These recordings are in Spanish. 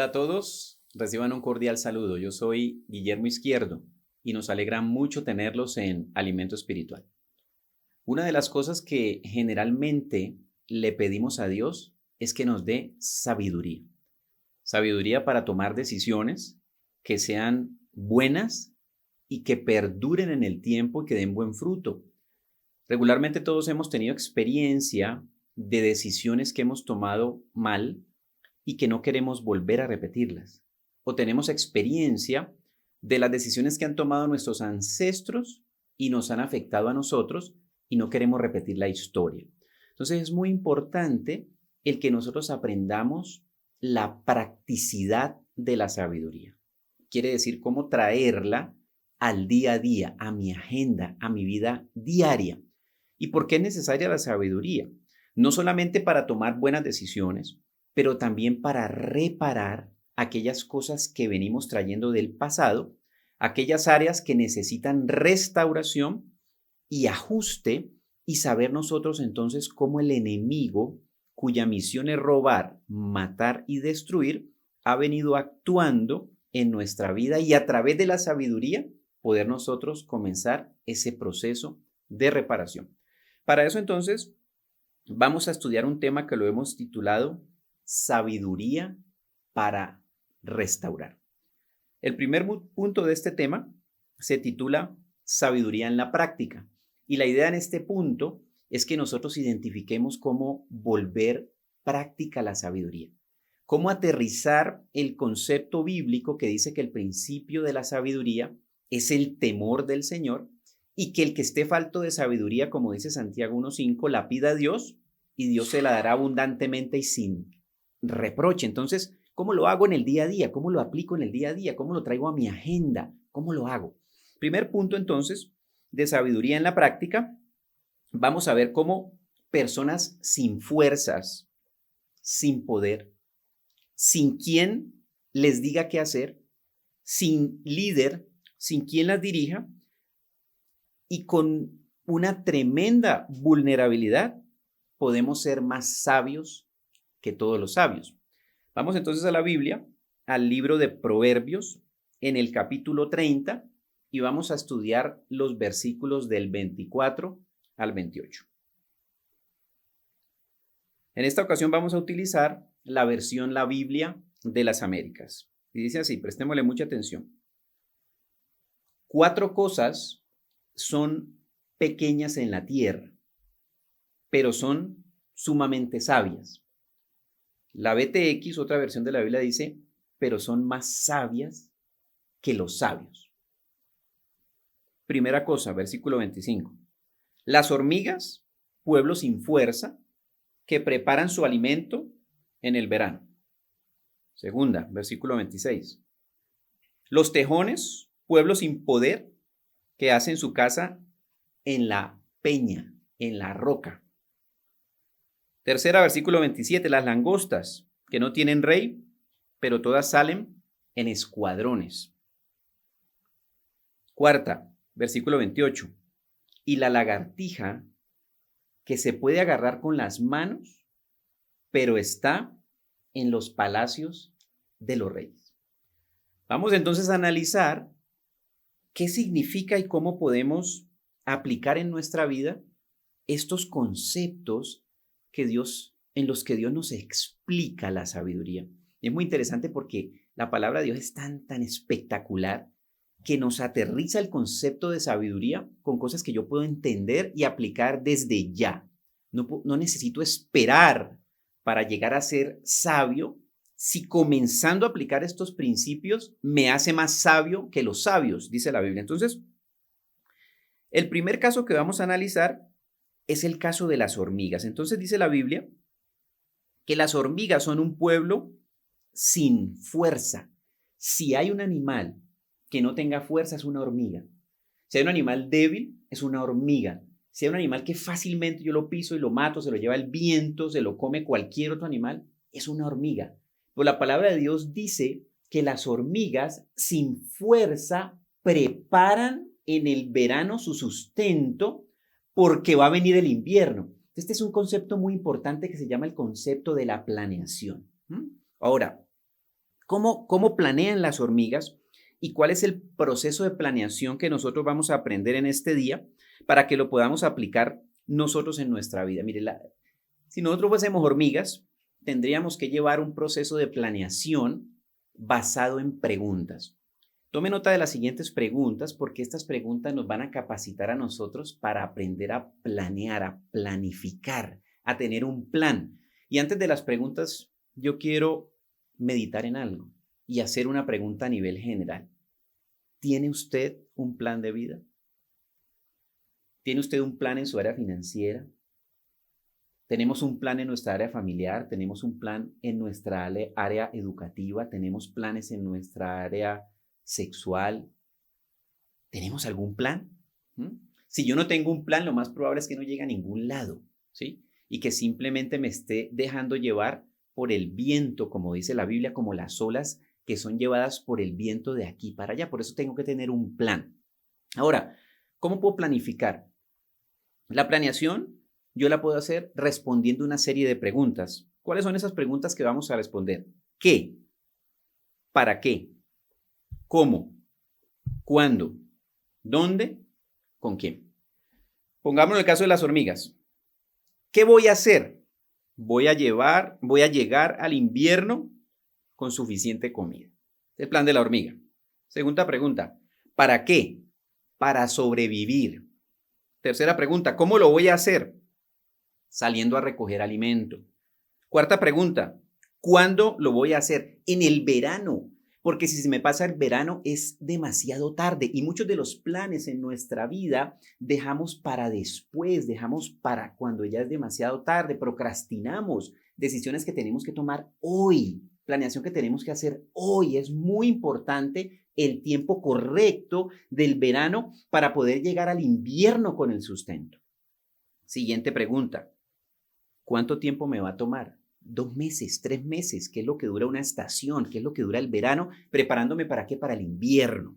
Hola a todos, reciban un cordial saludo. Yo soy Guillermo Izquierdo y nos alegra mucho tenerlos en Alimento Espiritual. Una de las cosas que generalmente le pedimos a Dios es que nos dé sabiduría. Sabiduría para tomar decisiones que sean buenas y que perduren en el tiempo y que den buen fruto. Regularmente todos hemos tenido experiencia de decisiones que hemos tomado mal y que no queremos volver a repetirlas. O tenemos experiencia de las decisiones que han tomado nuestros ancestros y nos han afectado a nosotros y no queremos repetir la historia. Entonces es muy importante el que nosotros aprendamos la practicidad de la sabiduría. Quiere decir cómo traerla al día a día, a mi agenda, a mi vida diaria. ¿Y por qué es necesaria la sabiduría? No solamente para tomar buenas decisiones, pero también para reparar aquellas cosas que venimos trayendo del pasado, aquellas áreas que necesitan restauración y ajuste, y saber nosotros entonces cómo el enemigo, cuya misión es robar, matar y destruir, ha venido actuando en nuestra vida, y a través de la sabiduría poder nosotros comenzar ese proceso de reparación. Para eso entonces vamos a estudiar un tema que lo hemos titulado Sabiduría para restaurar. El primer punto de este tema se titula Sabiduría en la práctica. Y la idea en este punto es que nosotros identifiquemos cómo volver práctica la sabiduría. Cómo aterrizar el concepto bíblico que dice que el principio de la sabiduría es el temor del Señor, y que el que esté falto de sabiduría, como dice Santiago 1:5, la pida a Dios y Dios se la dará abundantemente y sin reproche. Entonces, ¿cómo lo hago en el día a día? ¿Cómo lo aplico en el día a día? ¿Cómo lo traigo a mi agenda? ¿Cómo lo hago? Primer punto, entonces, de sabiduría en la práctica. Vamos a ver cómo personas sin fuerzas, sin poder, sin quien les diga qué hacer, sin líder, sin quien las dirija y con una tremenda vulnerabilidad, podemos ser más sabios que todos los sabios. Vamos entonces a la Biblia, al libro de Proverbios, en el capítulo 30, y vamos a estudiar los versículos del 24 al 28. En esta ocasión vamos a utilizar la versión La Biblia de las Américas. Y dice así, prestémosle mucha atención. 4 cosas son pequeñas en la tierra, pero son sumamente sabias. La BTX, otra versión de la Biblia, dice, pero son más sabias que los sabios. Primera cosa, versículo 25. Las hormigas, pueblo sin fuerza, que preparan su alimento en el verano. Segunda, versículo 26. Los tejones, pueblo sin poder, que hacen su casa en la peña, en la roca. Tercera, versículo 27, las langostas, que no tienen rey, pero todas salen en escuadrones. Cuarta, versículo 28, y la lagartija, que se puede agarrar con las manos, pero está en los palacios de los reyes. Vamos entonces a analizar qué significa y cómo podemos aplicar en nuestra vida estos conceptos en los que Dios nos explica la sabiduría. Y es muy interesante porque la palabra de Dios es tan espectacular que nos aterriza el concepto de sabiduría con cosas que yo puedo entender y aplicar desde ya. No necesito esperar para llegar a ser sabio, si comenzando a aplicar estos principios me hace más sabio que los sabios, dice la Biblia. Entonces, el primer caso que vamos a analizar es el caso de las hormigas. Entonces dice la Biblia que las hormigas son un pueblo sin fuerza. Si hay un animal que no tenga fuerza, es una hormiga. Si hay un animal débil, es una hormiga. Si hay un animal que fácilmente yo lo piso y lo mato, se lo lleva el viento, se lo come cualquier otro animal, es una hormiga. Pero la palabra de Dios dice que las hormigas sin fuerza preparan en el verano su sustento porque va a venir el invierno. Este es un concepto muy importante que se llama el concepto de la planeación. Ahora, ¿Cómo planean las hormigas y cuál es el proceso de planeación que nosotros vamos a aprender en este día para que lo podamos aplicar nosotros en nuestra vida? Mire, si nosotros fuésemos hormigas, tendríamos que llevar un proceso de planeación basado en preguntas. Tome nota de las siguientes preguntas porque estas preguntas nos van a capacitar a nosotros para aprender a planear, a planificar, a tener un plan. Y antes de las preguntas, yo quiero meditar en algo y hacer una pregunta a nivel general. ¿Tiene usted un plan de vida? ¿Tiene usted un plan en su área financiera? ¿Tenemos un plan en nuestra área familiar? ¿Tenemos un plan en nuestra área educativa? ¿Tenemos planes en nuestra área sexual? ¿Tenemos algún plan? Si yo no tengo un plan, lo más probable es que no llegue a ningún lado, ¿sí? Y que simplemente me esté dejando llevar por el viento, como dice la Biblia, como las olas que son llevadas por el viento de aquí para allá. Por eso tengo que tener un plan. Ahora, ¿cómo puedo planificar? La planeación yo la puedo hacer respondiendo una serie de preguntas. ¿Cuáles son esas preguntas que vamos a responder? ¿Qué? ¿Para qué? ¿Cómo? ¿Cuándo? ¿Dónde? ¿Con quién? Pongámonos el caso de las hormigas. ¿Qué voy a hacer? Voy a llegar al invierno con suficiente comida. Es el plan de la hormiga. Segunda pregunta, ¿para qué? Para sobrevivir. Tercera pregunta, ¿cómo lo voy a hacer? Saliendo a recoger alimento. Cuarta pregunta, ¿cuándo lo voy a hacer? En el verano, porque si se me pasa el verano es demasiado tarde y muchos de los planes en nuestra vida dejamos para después, dejamos para cuando ya es demasiado tarde, procrastinamos decisiones que tenemos que tomar hoy, planeación que tenemos que hacer hoy. Es muy importante el tiempo correcto del verano para poder llegar al invierno con el sustento. Siguiente pregunta, ¿cuánto tiempo me va a tomar? 2 meses, 3 meses, ¿qué es lo que dura una estación? ¿Qué es lo que dura el verano? Preparándome para qué, para el invierno.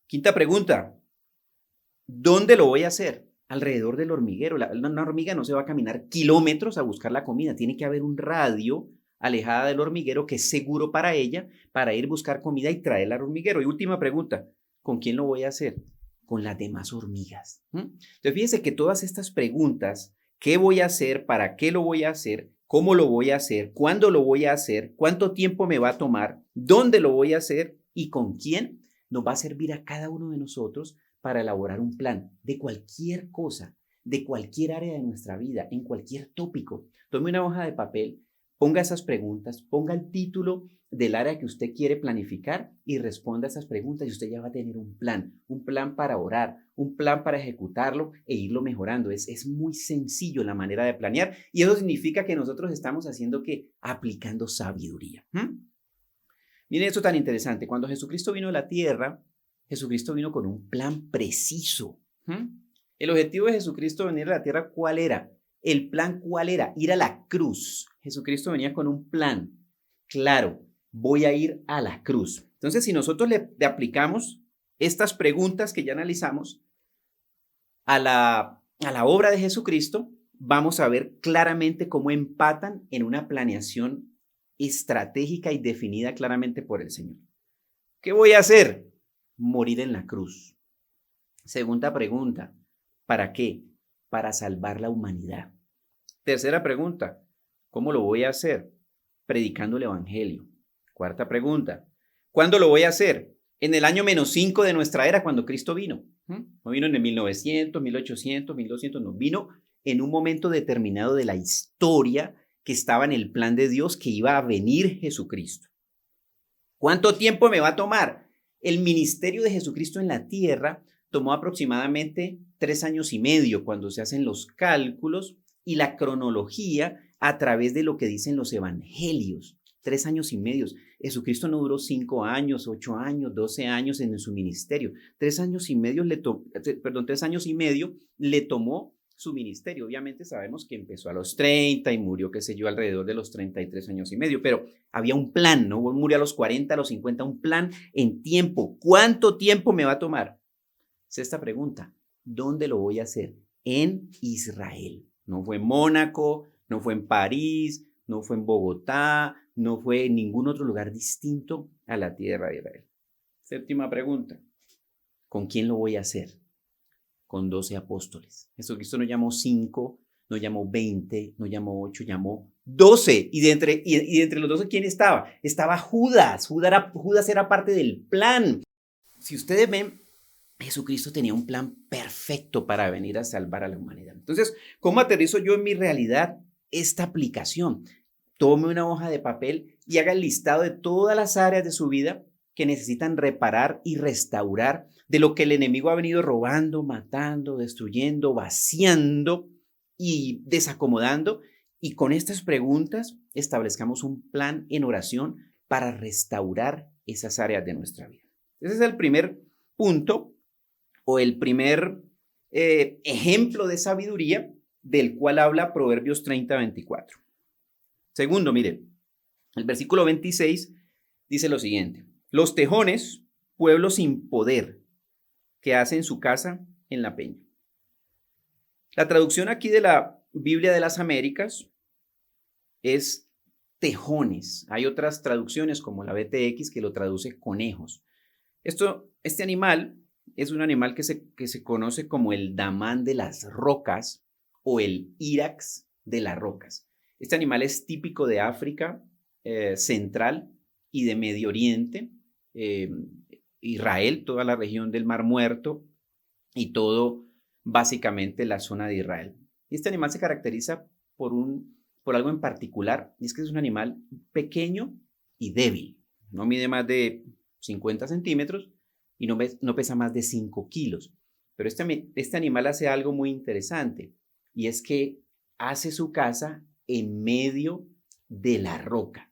Quinta pregunta, ¿dónde lo voy a hacer? Alrededor del hormiguero. Una hormiga no se va a caminar kilómetros a buscar la comida, tiene que haber un radio alejada del hormiguero que es seguro para ella, para ir a buscar comida y traerla al hormiguero. Y última pregunta, ¿con quién lo voy a hacer? Con las demás hormigas. Entonces, fíjense que todas estas preguntas, ¿qué voy a hacer? ¿Para qué lo voy a hacer? ¿Cómo lo voy a hacer? ¿Cuándo lo voy a hacer? ¿Cuánto tiempo me va a tomar? ¿Dónde lo voy a hacer? ¿Y con quién? Nos va a servir a cada uno de nosotros para elaborar un plan de cualquier cosa, de cualquier área de nuestra vida, en cualquier tópico. Tome una hoja de papel, ponga esas preguntas, ponga el título del área que usted quiere planificar y responda a esas preguntas y usted ya va a tener un plan para orar, un plan para ejecutarlo e irlo mejorando. Es muy sencillo la manera de planear y eso significa que nosotros estamos haciendo que aplicando sabiduría. Miren esto tan interesante. Cuando Jesucristo vino a la tierra, Jesucristo vino con un plan preciso. El objetivo de Jesucristo venir a la tierra, ¿cuál era? El plan, ¿cuál era? Ir a la cruz. Jesucristo venía con un plan. Claro, voy a ir a la cruz. Entonces, si nosotros le aplicamos estas preguntas que ya analizamos a la obra de Jesucristo, vamos a ver claramente cómo empatan en una planeación estratégica y definida claramente por el Señor. ¿Qué voy a hacer? Morir en la cruz. Segunda pregunta, ¿para qué? Para salvar la humanidad. Tercera pregunta, ¿cómo lo voy a hacer? Predicando el evangelio. Cuarta pregunta, ¿cuándo lo voy a hacer? En el año -5 de nuestra era, cuando Cristo vino. No vino en el 1900, 1800, 1200, no. Vino en un momento determinado de la historia que estaba en el plan de Dios que iba a venir Jesucristo. ¿Cuánto tiempo me va a tomar? El ministerio de Jesucristo en la tierra tomó aproximadamente 3 años y medio cuando se hacen los cálculos y la cronología a través de lo que dicen los evangelios. 3 años y medio. Jesucristo no duró 5 años, 8 años, 12 años en su ministerio. 3 años y medio 3 años y medio le tomó su ministerio. Obviamente sabemos que empezó a los 30 y murió, qué sé yo, alrededor de los 33 años y medio, pero había un plan, ¿no? Murió a los 40, a los 50, un plan en tiempo. ¿Cuánto tiempo me va a tomar? Sexta pregunta, ¿dónde lo voy a hacer? En Israel. No fue en Mónaco, no fue en París, no fue en Bogotá, no fue en ningún otro lugar distinto a la tierra de Israel. Séptima pregunta, ¿con quién lo voy a hacer? Con 12 apóstoles. Jesucristo no llamó 5, no llamó 20, no llamó 8, llamó 12. Y de entre los 12, ¿quién estaba? Estaba Judas. Judas era parte del plan. Si ustedes ven, Jesucristo tenía un plan perfecto para venir a salvar a la humanidad. Entonces, ¿cómo aterrizo yo en mi realidad esta aplicación? Tome una hoja de papel y haga el listado de todas las áreas de su vida que necesitan reparar y restaurar de lo que el enemigo ha venido robando, matando, destruyendo, vaciando y desacomodando. Y con estas preguntas establezcamos un plan en oración para restaurar esas áreas de nuestra vida. Ese es el primer punto o el primer ejemplo de sabiduría del cual habla Proverbios 30:24. Segundo, mire, el versículo 26 dice lo siguiente: los tejones, pueblo sin poder, que hacen su casa en la peña. La traducción aquí de la Biblia de las Américas es tejones. Hay otras traducciones como la BTX que lo traduce conejos. Este animal es un animal que se conoce como el damán de las rocas o el irax de las rocas. Este animal es típico de África central y de Medio Oriente, Israel, toda la región del Mar Muerto y todo básicamente la zona de Israel. Y este animal se caracteriza por algo en particular, y es que es un animal pequeño y débil. No mide más de 50 centímetros y no pesa más de 5 kilos. Pero este animal hace algo muy interesante, y es que hace su casa en medio de la roca,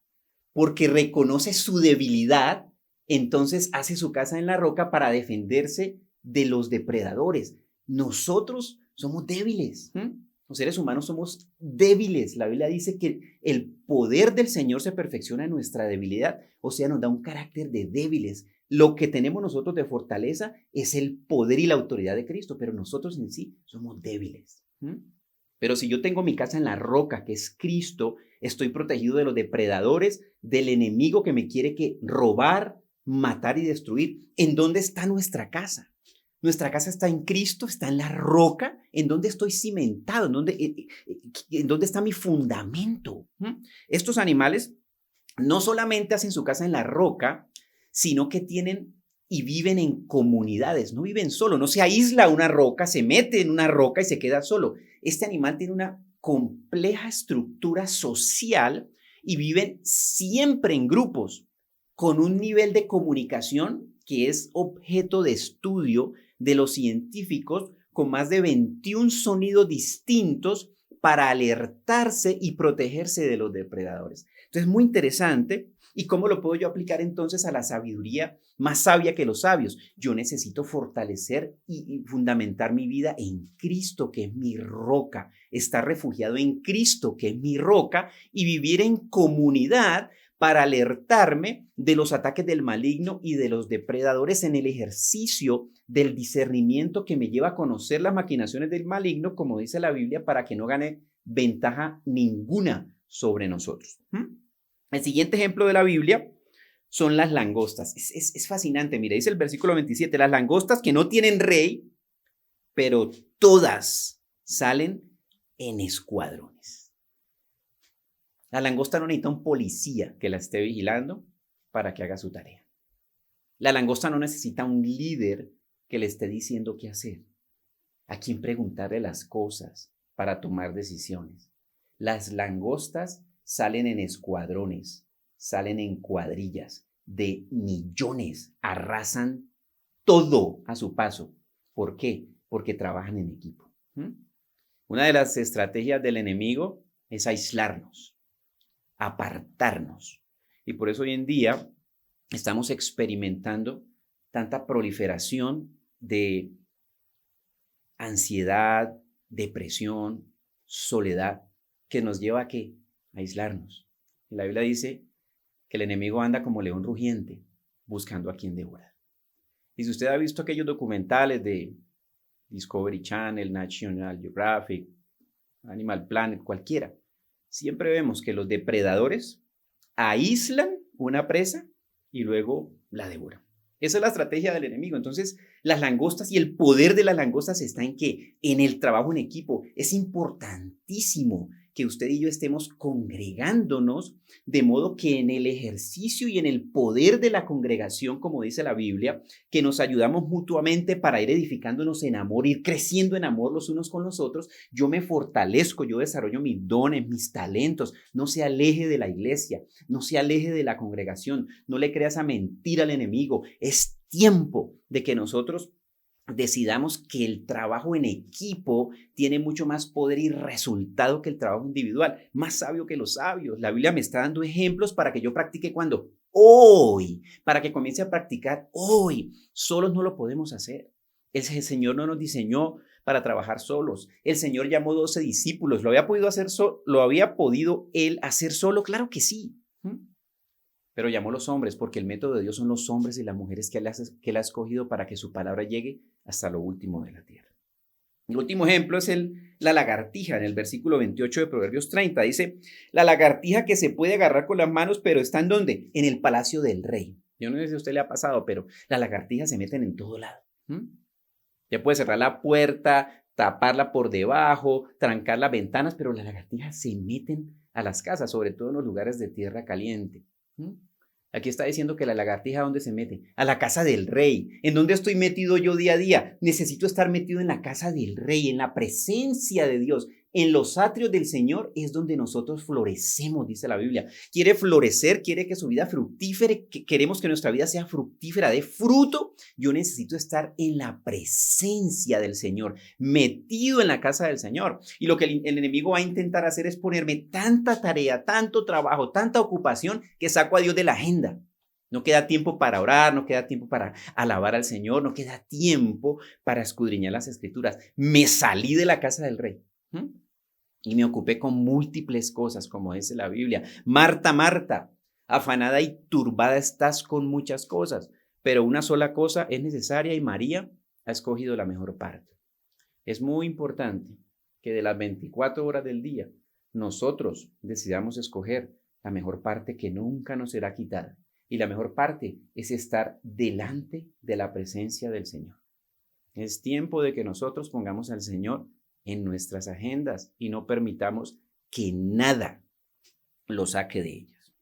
porque reconoce su debilidad, entonces hace su casa en la roca para defenderse de los depredadores. Nosotros somos débiles. Los seres humanos somos débiles. La Biblia dice que el poder del Señor se perfecciona en nuestra debilidad, o sea, nos da un carácter de débiles. Lo que tenemos nosotros de fortaleza es el poder y la autoridad de Cristo, pero nosotros en sí somos débiles. Pero si yo tengo mi casa en la roca, que es Cristo, estoy protegido de los depredadores, del enemigo que me quiere robar, matar y destruir. ¿En dónde está nuestra casa? Nuestra casa está en Cristo, está en la roca. ¿En dónde estoy cimentado? ¿En dónde está mi fundamento? Estos animales no solamente hacen su casa en la roca, sino que tienen y viven en comunidades. No viven solo, no se aísla a una roca, se mete en una roca y se queda solo. Este animal tiene una compleja estructura social y viven siempre en grupos, con un nivel de comunicación que es objeto de estudio de los científicos, con más de 21 sonidos distintos para alertarse y protegerse de los depredadores. Entonces, muy interesante. ¿Y cómo lo puedo yo aplicar entonces a la sabiduría más sabia que los sabios? Yo necesito fortalecer y fundamentar mi vida en Cristo, que es mi roca, estar refugiado en Cristo, que es mi roca, y vivir en comunidad para alertarme de los ataques del maligno y de los depredadores en el ejercicio del discernimiento que me lleva a conocer las maquinaciones del maligno, como dice la Biblia, para que no gane ventaja ninguna sobre nosotros. El siguiente ejemplo de la Biblia son las langostas. Es fascinante. Mire, dice el versículo 27, las langostas que no tienen rey, pero todas salen en escuadrones. La langosta no necesita un policía que la esté vigilando para que haga su tarea. La langosta no necesita un líder que le esté diciendo qué hacer, a quién preguntarle las cosas para tomar decisiones. Las langostas salen en escuadrones, salen en cuadrillas de millones, arrasan todo a su paso. ¿Por qué? Porque trabajan en equipo. Una de las estrategias del enemigo es aislarnos, apartarnos. Y por eso hoy en día estamos experimentando tanta proliferación de ansiedad, depresión, soledad, que nos lleva a ¿qué? A aislarnos. Y la Biblia dice que el enemigo anda como león rugiente, buscando a quien devorar. Y si usted ha visto aquellos documentales de Discovery Channel, National Geographic, Animal Planet, cualquiera, siempre vemos que los depredadores aíslan una presa y luego la devoran. Esa es la estrategia del enemigo. Entonces, las langostas y el poder de las langostas está en que en el trabajo en equipo es importantísimo que usted y yo estemos congregándonos, de modo que en el ejercicio y en el poder de la congregación, como dice la Biblia, que nos ayudamos mutuamente para ir edificándonos en amor, ir creciendo en amor los unos con los otros. Yo me fortalezco, yo desarrollo mis dones, mis talentos. No se aleje de la iglesia, no se aleje de la congregación, no le crea esa mentira al enemigo. Es tiempo de que nosotros decidamos que el trabajo en equipo tiene mucho más poder y resultado que el trabajo individual, más sabio que los sabios. La Biblia me está dando ejemplos para que yo practique cuando hoy, para que comience a practicar hoy. Solos no lo podemos hacer. El Señor no nos diseñó para trabajar solos. El Señor llamó 12 discípulos. ¿Lo había podido hacer lo había podido él hacer solo? Claro que sí. Pero llamó los hombres porque el método de Dios son los hombres y las mujeres que él ha escogido para que su palabra llegue hasta lo último de la tierra. El último ejemplo es la lagartija. En el versículo 28 de Proverbios 30 dice, la lagartija que se puede agarrar con las manos, pero está ¿en dónde? En el palacio del rey. Yo no sé si a usted le ha pasado, pero las lagartijas se meten en todo lado. Ya puede cerrar la puerta, taparla por debajo, trancar las ventanas, pero las lagartijas se meten a las casas, sobre todo en los lugares de tierra caliente. Aquí está diciendo que la lagartija, ¿dónde se mete? A la casa del rey. ¿En dónde estoy metido yo día a día? Necesito estar metido en la casa del rey, en la presencia de Dios. En los atrios del Señor es donde nosotros florecemos, dice la Biblia. Quiere florecer, quiere que su vida fructífere, queremos que nuestra vida sea fructífera, de fruto. Yo necesito estar en la presencia del Señor, metido en la casa del Señor. Y lo que el enemigo va a intentar hacer es ponerme tanta tarea, tanto trabajo, tanta ocupación que saco a Dios de la agenda. No queda tiempo para orar, no queda tiempo para alabar al Señor, no queda tiempo para escudriñar las Escrituras. Me salí de la casa del rey. Y me ocupé con múltiples cosas, como dice la Biblia. Marta, Marta, afanada y turbada estás con muchas cosas, pero una sola cosa es necesaria y María ha escogido la mejor parte. Es muy importante que de las 24 horas del día nosotros decidamos escoger la mejor parte que nunca nos será quitada. Y la mejor parte es estar delante de la presencia del Señor. Es tiempo de que nosotros pongamos al Señor en nuestras agendas y no permitamos que nada lo saque de ellas.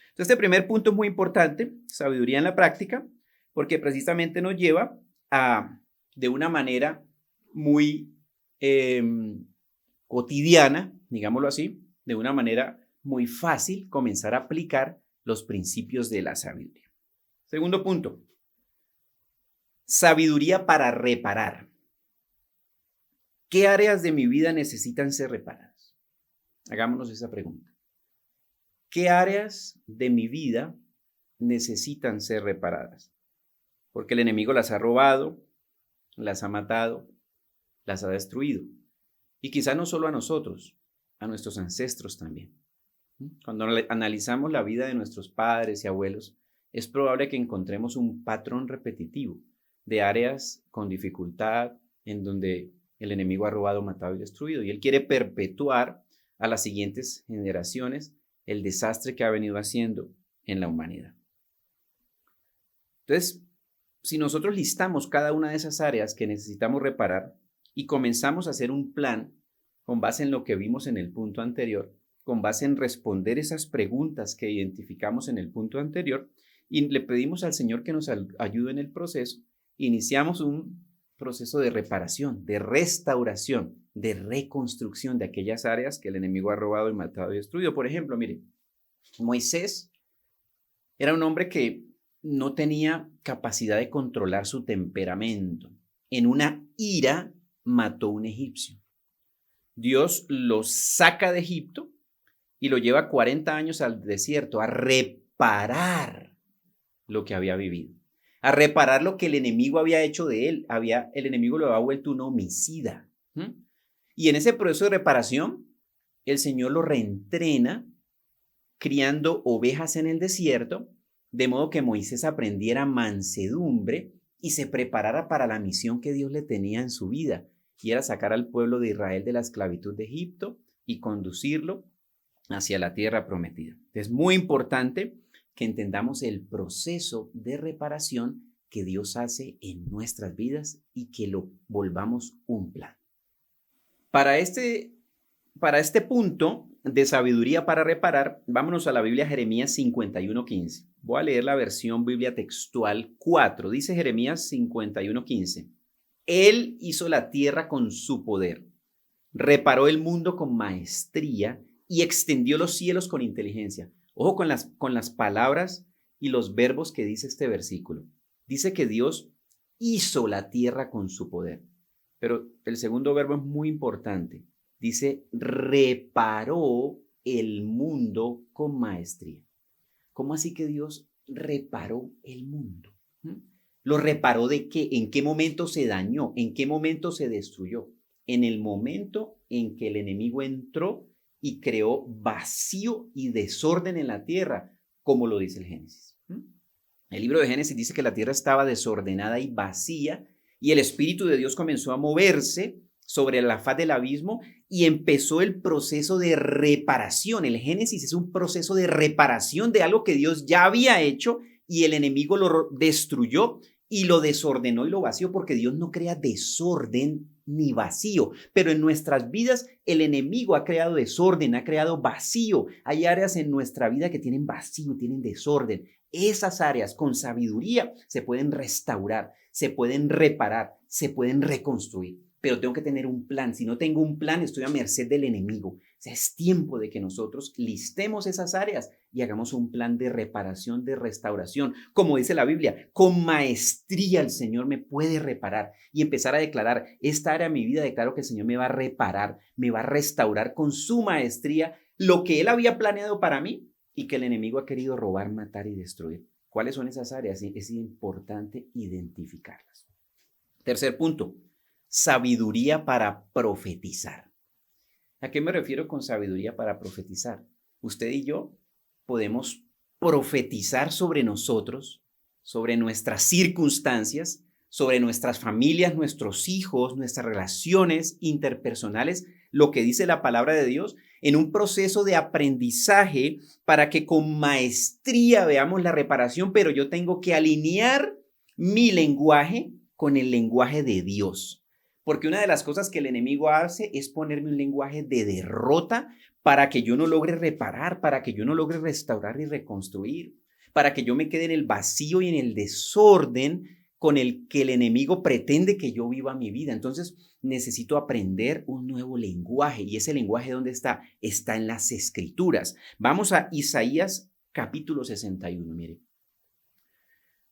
Entonces, este primer punto es muy importante, sabiduría en la práctica, porque precisamente nos lleva a, de una manera muy cotidiana, digámoslo así, de una manera muy fácil, comenzar a aplicar los principios de la sabiduría. Segundo punto, sabiduría para reparar. ¿Qué áreas de mi vida necesitan ser reparadas? Hagámonos esa pregunta. ¿Qué áreas de mi vida necesitan ser reparadas? Porque el enemigo las ha robado, las ha matado, las ha destruido. Y quizá no solo a nosotros, a nuestros ancestros también. Cuando analizamos la vida de nuestros padres y abuelos, es probable que encontremos un patrón repetitivo de áreas con dificultad en donde el enemigo ha robado, matado y destruido. Y él quiere perpetuar a las siguientes generaciones el desastre que ha venido haciendo en la humanidad. Entonces, si nosotros listamos cada una de esas áreas que necesitamos reparar y comenzamos a hacer un plan con base en lo que vimos en el punto anterior, con base en responder esas preguntas que identificamos en el punto anterior, y le pedimos al Señor que nos ayude en el proceso, iniciamos un proceso de reparación, de restauración, de reconstrucción de aquellas áreas que el enemigo ha robado y matado y destruido. Por ejemplo, mire, Moisés era un hombre que no tenía capacidad de controlar su temperamento. En una ira mató a un egipcio. Dios lo saca de Egipto y lo lleva 40 años al desierto a reparar lo que había vivido, a reparar lo que el enemigo había hecho de él. El enemigo lo había vuelto un homicida. Y en ese proceso de reparación, el Señor lo reentrena criando ovejas en el desierto, de modo que Moisés aprendiera mansedumbre y se preparara para la misión que Dios le tenía en su vida, y era sacar al pueblo de Israel de la esclavitud de Egipto y conducirlo hacia la tierra prometida. Es muy importante que entendamos el proceso de reparación que Dios hace en nuestras vidas y que lo volvamos un plan. Para este punto de sabiduría para reparar, vámonos a la Biblia Jeremías 51:15. Voy a leer la versión Biblia textual 4. Dice Jeremías 51:15. Él hizo la tierra con su poder, reparó el mundo con maestría y extendió los cielos con inteligencia. Ojo con las palabras y los verbos que dice este versículo. Dice que Dios hizo la tierra con su poder, pero el segundo verbo es muy importante. Dice, reparó el mundo con maestría. ¿Cómo así que Dios reparó el mundo? ¿Lo reparó de qué? ¿En qué momento se dañó? ¿En qué momento se destruyó? En el momento en que el enemigo entró y creó vacío y desorden en la tierra, como lo dice el Génesis. El libro de Génesis dice que la tierra estaba desordenada y vacía y el Espíritu de Dios comenzó a moverse sobre la faz del abismo y empezó el proceso de reparación. El Génesis es un proceso de reparación de algo que Dios ya había hecho y el enemigo lo destruyó y lo desordenó y lo vació, porque Dios no crea desorden ni vacío, pero en nuestras vidas el enemigo ha creado desorden, ha creado vacío. Hay áreas en nuestra vida que tienen vacío, tienen desorden. Esas áreas con sabiduría se pueden restaurar, se pueden reparar, se pueden reconstruir. Pero tengo que tener un plan. Si no tengo un plan, estoy a merced del enemigo. O sea, es tiempo de que nosotros listemos esas áreas y hagamos un plan de reparación, de restauración. Como dice la Biblia, con maestría el Señor me puede reparar y empezar a declarar, esta área de mi vida declaro que el Señor me va a reparar, me va a restaurar con su maestría lo que Él había planeado para mí y que el enemigo ha querido robar, matar y destruir. ¿Cuáles son esas áreas? Es importante identificarlas. Tercer punto. Sabiduría para profetizar. ¿A qué me refiero con sabiduría para profetizar? Usted y yo podemos profetizar sobre nosotros, sobre nuestras circunstancias, sobre nuestras familias, nuestros hijos, nuestras relaciones interpersonales, lo que dice la palabra de Dios, en un proceso de aprendizaje para que con maestría veamos la reparación, pero yo tengo que alinear mi lenguaje con el lenguaje de Dios. Porque una de las cosas que el enemigo hace es ponerme un lenguaje de derrota para que yo no logre reparar, para que yo no logre restaurar y reconstruir, para que yo me quede en el vacío y en el desorden con el que el enemigo pretende que yo viva mi vida. Entonces necesito aprender un nuevo lenguaje. ¿Y ese lenguaje dónde está? Está en las Escrituras. Vamos a Isaías capítulo 61, mire.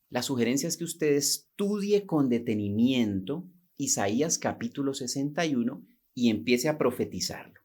La sugerencia es que usted estudie con detenimiento Isaías capítulo 61 y empiece a profetizarlo.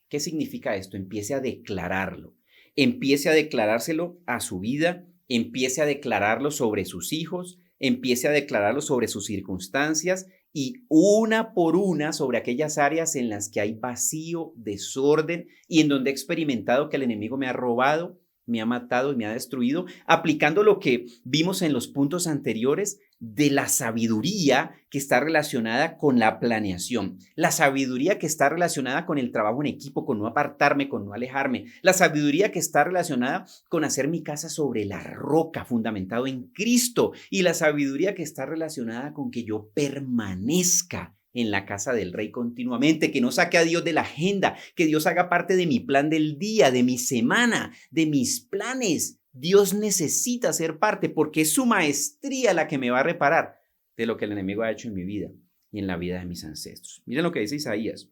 ¿Qué significa esto? Empiece a declararlo. Empiece a declarárselo a su vida, empiece a declararlo sobre sus hijos, empiece a declararlo sobre sus circunstancias y una por una sobre aquellas áreas en las que hay vacío, desorden y en donde he experimentado que el enemigo me ha robado, me ha matado y me ha destruido, aplicando lo que vimos en los puntos anteriores de la sabiduría que está relacionada con la planeación, la sabiduría que está relacionada con el trabajo en equipo, con no apartarme, con no alejarme, la sabiduría que está relacionada con hacer mi casa sobre la roca, fundamentado en Cristo, y la sabiduría que está relacionada con que yo permanezca en la casa del Rey continuamente, que no saque a Dios de la agenda, que Dios haga parte de mi plan del día, de mi semana, de mis planes. Dios necesita ser parte porque es su maestría la que me va a reparar de lo que el enemigo ha hecho en mi vida y en la vida de mis ancestros. Miren lo que dice Isaías.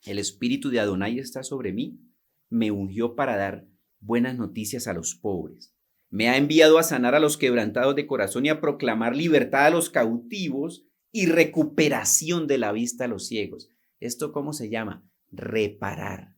El espíritu de Adonai está sobre mí, me ungió para dar buenas noticias a los pobres. Me ha enviado a sanar a los quebrantados de corazón y a proclamar libertad a los cautivos y recuperación de la vista a los ciegos. ¿Esto cómo se llama? Reparar,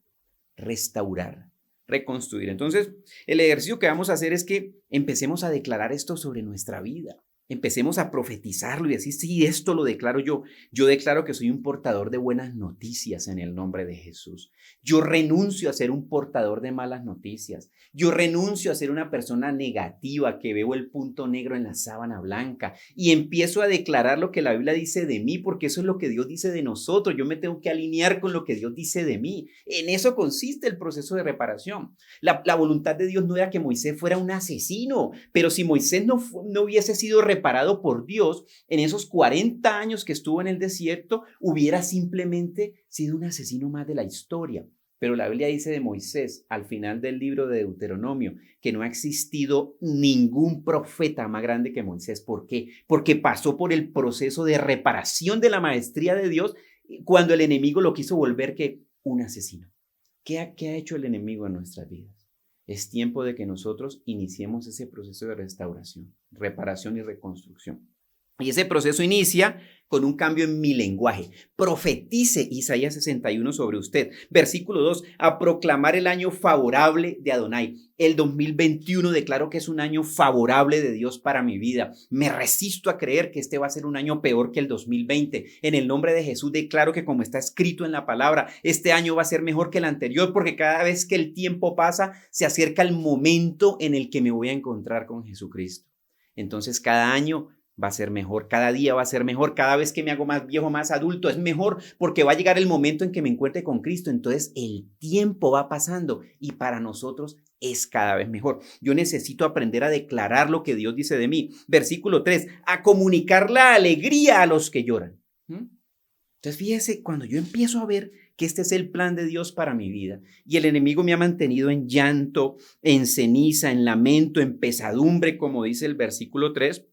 restaurar, reconstruir. Entonces, el ejercicio que vamos a hacer es que empecemos a declarar esto sobre nuestra vida. Empecemos a profetizarlo y decir, sí, esto lo declaro yo. Yo declaro que soy un portador de buenas noticias en el nombre de Jesús. Yo renuncio a ser un portador de malas noticias. Yo renuncio a ser una persona negativa que veo el punto negro en la sábana blanca y empiezo a declarar lo que la Biblia dice de mí, porque eso es lo que Dios dice de nosotros. Yo me tengo que alinear con lo que Dios dice de mí. En eso consiste el proceso de reparación. La voluntad de Dios no era que Moisés fuera un asesino, pero si Moisés no hubiese sido reparado por Dios en esos 40 años que estuvo en el desierto, hubiera simplemente sido un asesino más de la historia. Pero la Biblia dice de Moisés, al final del libro de Deuteronomio, que no ha existido ningún profeta más grande que Moisés. ¿Por qué? Porque pasó por el proceso de reparación de la maestría de Dios cuando el enemigo lo quiso volver que un asesino. ¿Qué ha hecho el enemigo en nuestras vidas? Es tiempo de que nosotros iniciemos ese proceso de restauración, reparación y reconstrucción. Y ese proceso inicia con un cambio en mi lenguaje. Profetice Isaías 61 sobre usted. Versículo 2, a proclamar el año favorable de Adonai. El 2021 declaro que es un año favorable de Dios para mi vida. Me resisto a creer que este va a ser un año peor que el 2020. En el nombre de Jesús declaro que, como está escrito en la palabra, este año va a ser mejor que el anterior, porque cada vez que el tiempo pasa, se acerca el momento en el que me voy a encontrar con Jesucristo. Entonces, cada año va a ser mejor, cada día va a ser mejor, cada vez que me hago más viejo, más adulto, es mejor, porque va a llegar el momento en que me encuentre con Cristo. Entonces el tiempo va pasando y para nosotros es cada vez mejor. Yo necesito aprender a declarar lo que Dios dice de mí. Versículo 3, a comunicar la alegría a los que lloran. Entonces fíjese, cuando yo empiezo a ver que este es el plan de Dios para mi vida y el enemigo me ha mantenido en llanto, en ceniza, en lamento, en pesadumbre, como dice el versículo 3,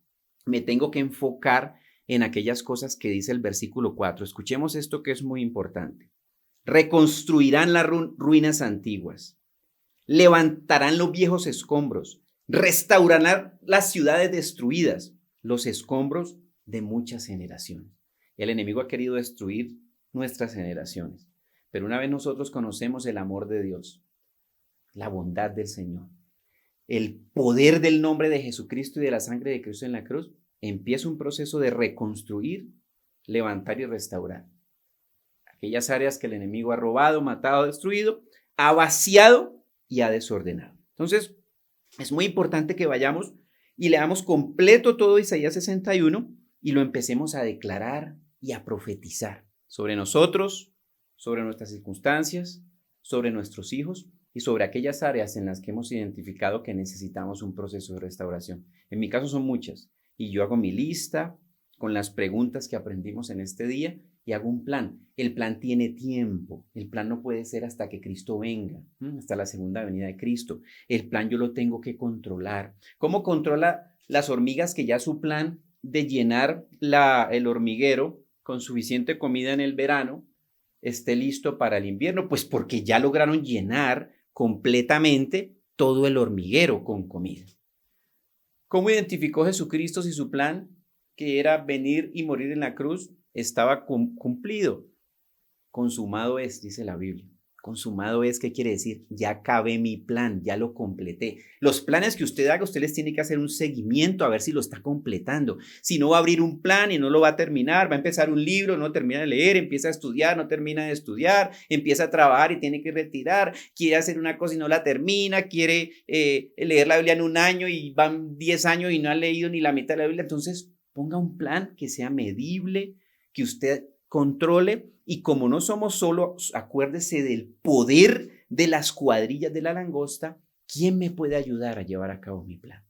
me tengo que enfocar en aquellas cosas que dice el versículo 4. Escuchemos esto que es muy importante. Reconstruirán las ruinas antiguas, levantarán los viejos escombros, restaurarán las ciudades destruidas, los escombros de muchas generaciones. El enemigo ha querido destruir nuestras generaciones, pero una vez nosotros conocemos el amor de Dios, la bondad del Señor, el poder del nombre de Jesucristo y de la sangre de Cristo en la cruz, empieza un proceso de reconstruir, levantar y restaurar. Aquellas áreas que el enemigo ha robado, matado, destruido, ha vaciado y ha desordenado. Entonces, es muy importante que vayamos y leamos completo todo Isaías 61 y lo empecemos a declarar y a profetizar sobre nosotros, sobre nuestras circunstancias, sobre nuestros hijos y sobre aquellas áreas en las que hemos identificado que necesitamos un proceso de restauración. En mi caso son muchas y yo hago mi lista con las preguntas que aprendimos en este día y hago un plan. El plan tiene tiempo, el plan no puede ser hasta que Cristo venga, hasta la segunda venida de Cristo. El plan yo lo tengo que controlar. ¿Cómo controla las hormigas que ya su plan de llenar el hormiguero con suficiente comida en el verano esté listo para el invierno? Pues porque ya lograron llenar completamente todo el hormiguero con comida. ¿Cómo identificó Jesucristo si su plan, que era venir y morir en la cruz, estaba cumplido? Consumado es, dice la Biblia. Consumado es, ¿qué quiere decir? Ya acabé mi plan, ya lo completé. Los planes que usted haga, usted les tiene que hacer un seguimiento a ver si lo está completando. Si no, va a abrir un plan y no lo va a terminar, va a empezar un libro, no termina de leer, empieza a estudiar, no termina de estudiar, empieza a trabajar y tiene que retirar, quiere hacer una cosa y no la termina, quiere leer la Biblia en un año y van 10 años y no ha leído ni la mitad de la Biblia. Entonces, ponga un plan que sea medible, que usted controle. Y como no somos solo, acuérdese del poder de las cuadrillas de la langosta, ¿quién me puede ayudar a llevar a cabo mi plan?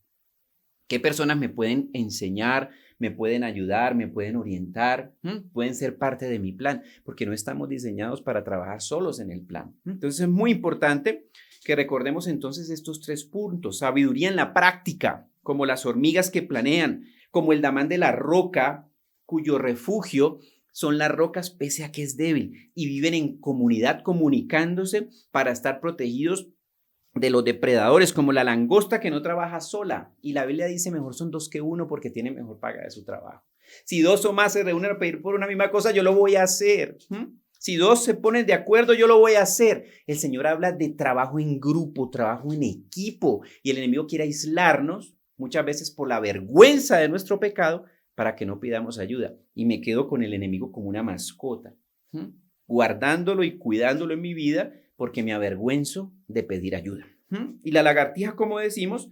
¿Qué personas me pueden enseñar, me pueden ayudar, me pueden orientar? Pueden ser parte de mi plan, porque no estamos diseñados para trabajar solos en el plan. Entonces es muy importante que recordemos entonces estos 3 puntos. Sabiduría en la práctica, como las hormigas que planean, como el damán de la roca, cuyo refugio son las rocas pese a que es débil y viven en comunidad comunicándose para estar protegidos de los depredadores, como la langosta que no trabaja sola. Y la Biblia dice mejor son 2 que 1 porque tiene mejor paga de su trabajo. Si 2 o más se reúnen a pedir por una misma cosa, yo lo voy a hacer. Si 2 se ponen de acuerdo, yo lo voy a hacer. El Señor habla de trabajo en grupo, trabajo en equipo y el enemigo quiere aislarnos muchas veces por la vergüenza de nuestro pecado, para que no pidamos ayuda. Y me quedo con el enemigo como una mascota, guardándolo y cuidándolo en mi vida porque me avergüenzo de pedir ayuda. Y la lagartija, como dijimos,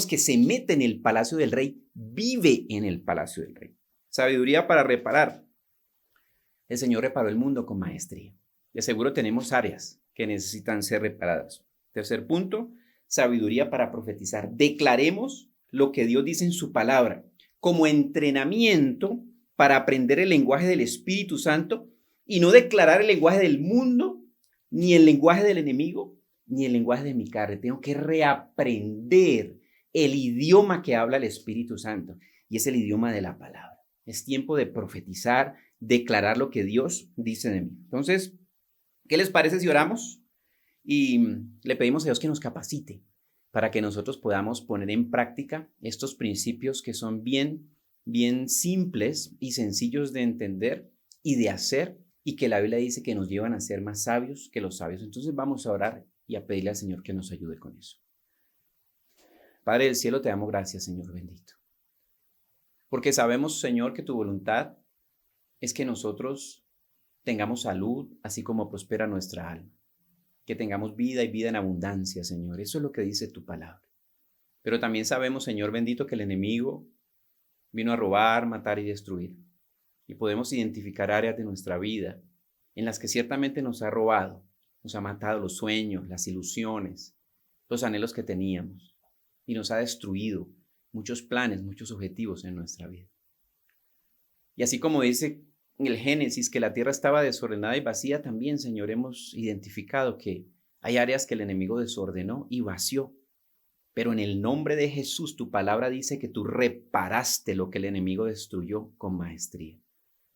que se mete en el palacio del rey, vive en el palacio del rey. Sabiduría para reparar. El Señor reparó el mundo con maestría. De seguro tenemos áreas que necesitan ser reparadas. Tercer punto, sabiduría para profetizar. Declaremos lo que Dios dice en su palabra como entrenamiento para aprender el lenguaje del Espíritu Santo y no declarar el lenguaje del mundo, ni el lenguaje del enemigo, ni el lenguaje de mi carne. Tengo que reaprender el idioma que habla el Espíritu Santo y es el idioma de la palabra. Es tiempo de profetizar, declarar lo que Dios dice de mí. Entonces, ¿qué les parece si oramos? Y le pedimos a Dios que nos capacite para que nosotros podamos poner en práctica estos principios que son bien simples y sencillos de entender y de hacer, y que la Biblia dice que nos llevan a ser más sabios que los sabios. Entonces vamos a orar y a pedirle al Señor que nos ayude con eso. Padre del cielo, te damos gracias, Señor bendito, porque sabemos, Señor, que tu voluntad es que nosotros tengamos salud, así como prospera nuestra alma. Que tengamos vida y vida en abundancia, Señor. Eso es lo que dice tu palabra. Pero también sabemos, Señor bendito, que el enemigo vino a robar, matar y destruir. Y podemos identificar áreas de nuestra vida en las que ciertamente nos ha robado, nos ha matado los sueños, las ilusiones, los anhelos que teníamos. Y nos ha destruido muchos planes, muchos objetivos en nuestra vida. Y así como dice en el Génesis que la tierra estaba desordenada y vacía, también, Señor, hemos identificado que hay áreas que el enemigo desordenó y vació. Pero en el nombre de Jesús, tu palabra dice que tú reparaste lo que el enemigo destruyó con maestría.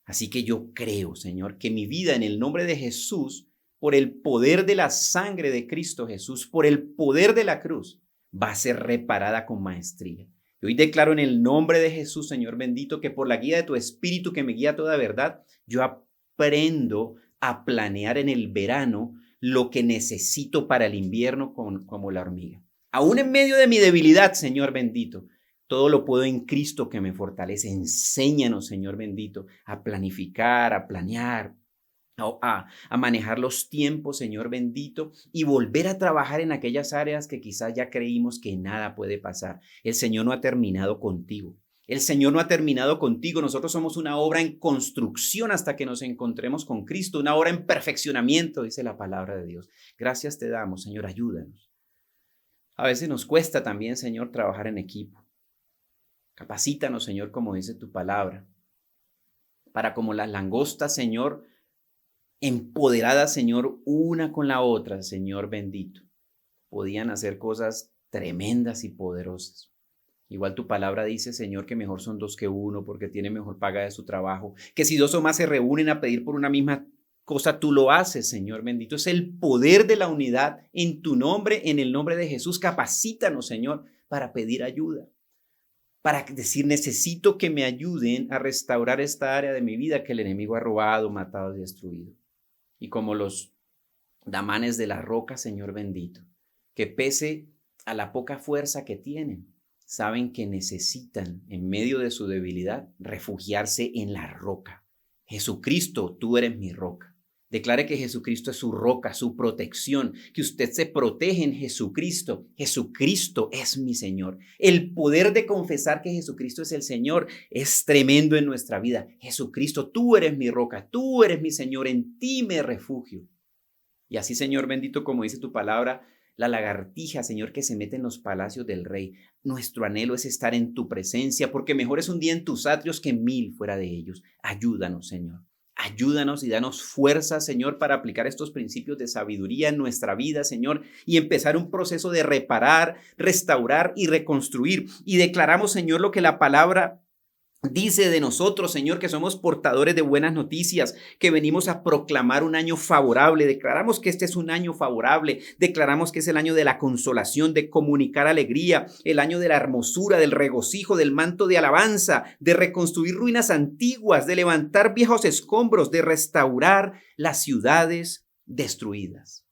Así que yo creo, Señor, que mi vida en el nombre de Jesús, por el poder de la sangre de Cristo Jesús, por el poder de la cruz, va a ser reparada con maestría. Y hoy declaro en el nombre de Jesús, Señor bendito, que por la guía de tu Espíritu que me guía a toda verdad, yo aprendo a planear en el verano lo que necesito para el invierno como la hormiga. Aún en medio de mi debilidad, Señor bendito, todo lo puedo en Cristo que me fortalece. Enséñanos, Señor bendito, a planificar, a planear, a manejar los tiempos, Señor bendito, y volver a trabajar en aquellas áreas que quizás ya creímos que nada puede pasar. El Señor no ha terminado contigo. El Señor no ha terminado contigo. Nosotros somos una obra en construcción hasta que nos encontremos con Cristo, una obra en perfeccionamiento, dice la palabra de Dios. Gracias te damos, Señor, ayúdanos. A veces nos cuesta también, Señor, trabajar en equipo. Capacítanos, Señor, como dice tu palabra, para como las langostas, Señor, empoderadas, Señor, una con la otra, Señor bendito, podían hacer cosas tremendas y poderosas. Igual tu palabra dice, Señor, que mejor son dos que uno porque tiene mejor paga de su trabajo, que si dos o más se reúnen a pedir por una misma cosa, tú lo haces, Señor bendito. Es el poder de la unidad en tu nombre, en el nombre de Jesús. Capacítanos, Señor, para pedir ayuda, para decir, necesito que me ayuden a restaurar esta área de mi vida que el enemigo ha robado, matado y destruido. Y como los damanes de la roca, Señor bendito, que pese a la poca fuerza que tienen, saben que necesitan, en medio de su debilidad, refugiarse en la roca. Jesucristo, tú eres mi roca. Declare que Jesucristo es su roca, su protección, que usted se protege en Jesucristo. Jesucristo es mi Señor. El poder de confesar que Jesucristo es el Señor es tremendo en nuestra vida. Jesucristo, tú eres mi roca, tú eres mi Señor, en ti me refugio. Y así, Señor bendito, como dice tu palabra, la lagartija, Señor, que se mete en los palacios del rey. Nuestro anhelo es estar en tu presencia, porque mejor es un día en tus atrios que 1000 fuera de ellos. Ayúdanos, Señor. Ayúdanos y danos fuerza, Señor, para aplicar estos principios de sabiduría en nuestra vida, Señor, y empezar un proceso de reparar, restaurar y reconstruir. Y declaramos, Señor, lo que la palabra dice de nosotros, Señor, que somos portadores de buenas noticias, que venimos a proclamar un año favorable. Declaramos que este es un año favorable. Declaramos que es el año de la consolación, de comunicar alegría, el año de la hermosura, del regocijo, del manto de alabanza, de reconstruir ruinas antiguas, de levantar viejos escombros, de restaurar las ciudades destruidas.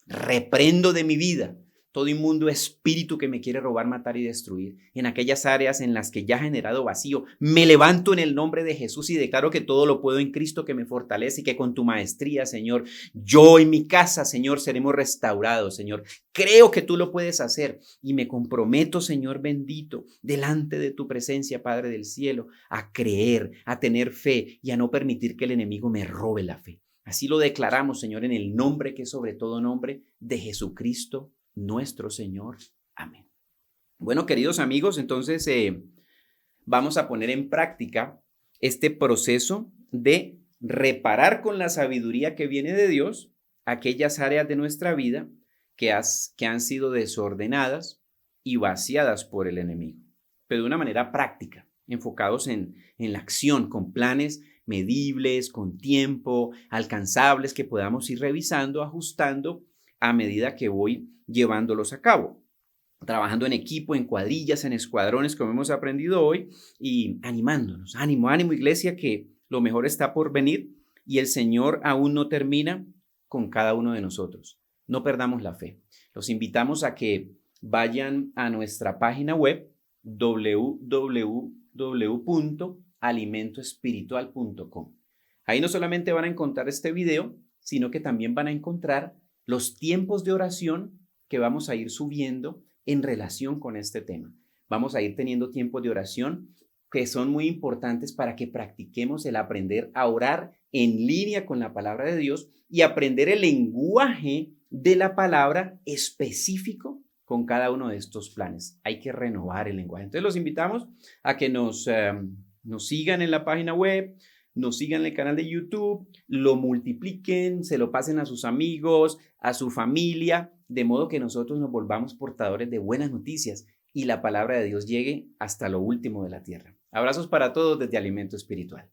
Reprendo de mi vida todo inmundo espíritu que me quiere robar, matar y destruir, en aquellas áreas en las que ya ha generado vacío, me levanto en el nombre de Jesús y declaro que todo lo puedo en Cristo que me fortalece y que con tu maestría, Señor, yo y mi casa, Señor, seremos restaurados, Señor. Creo que tú lo puedes hacer y me comprometo, Señor bendito, delante de tu presencia, Padre del cielo, a creer, a tener fe y a no permitir que el enemigo me robe la fe. Así lo declaramos, Señor, en el nombre que es sobre todo nombre de Jesucristo, nuestro Señor. Amén. Bueno, queridos amigos, entonces vamos a poner en práctica este proceso de reparar con la sabiduría que viene de Dios aquellas áreas de nuestra vida que han sido desordenadas y vaciadas por el enemigo, pero de una manera práctica, enfocados en la acción, con planes medibles, con tiempo, alcanzables, que podamos ir revisando, ajustando a medida que voy llevándolos a cabo. Trabajando en equipo, en cuadrillas, en escuadrones, como hemos aprendido hoy, y animándonos. Ánimo, ánimo, iglesia, que lo mejor está por venir y el Señor aún no termina con cada uno de nosotros. No perdamos la fe. Los invitamos a que vayan a nuestra página web www.alimentoespiritual.com. Ahí no solamente van a encontrar este video, sino que también van a encontrar los tiempos de oración que vamos a ir subiendo en relación con este tema. Vamos a ir teniendo tiempos de oración que son muy importantes para que practiquemos el aprender a orar en línea con la palabra de Dios y aprender el lenguaje de la palabra específico con cada uno de estos planes. Hay que renovar el lenguaje. Entonces los invitamos a que nos sigan en la página web, nos sigan en el canal de YouTube, lo multipliquen, se lo pasen a sus amigos, a su familia, de modo que nosotros nos volvamos portadores de buenas noticias y la palabra de Dios llegue hasta lo último de la tierra. Abrazos para todos desde Alimento Espiritual.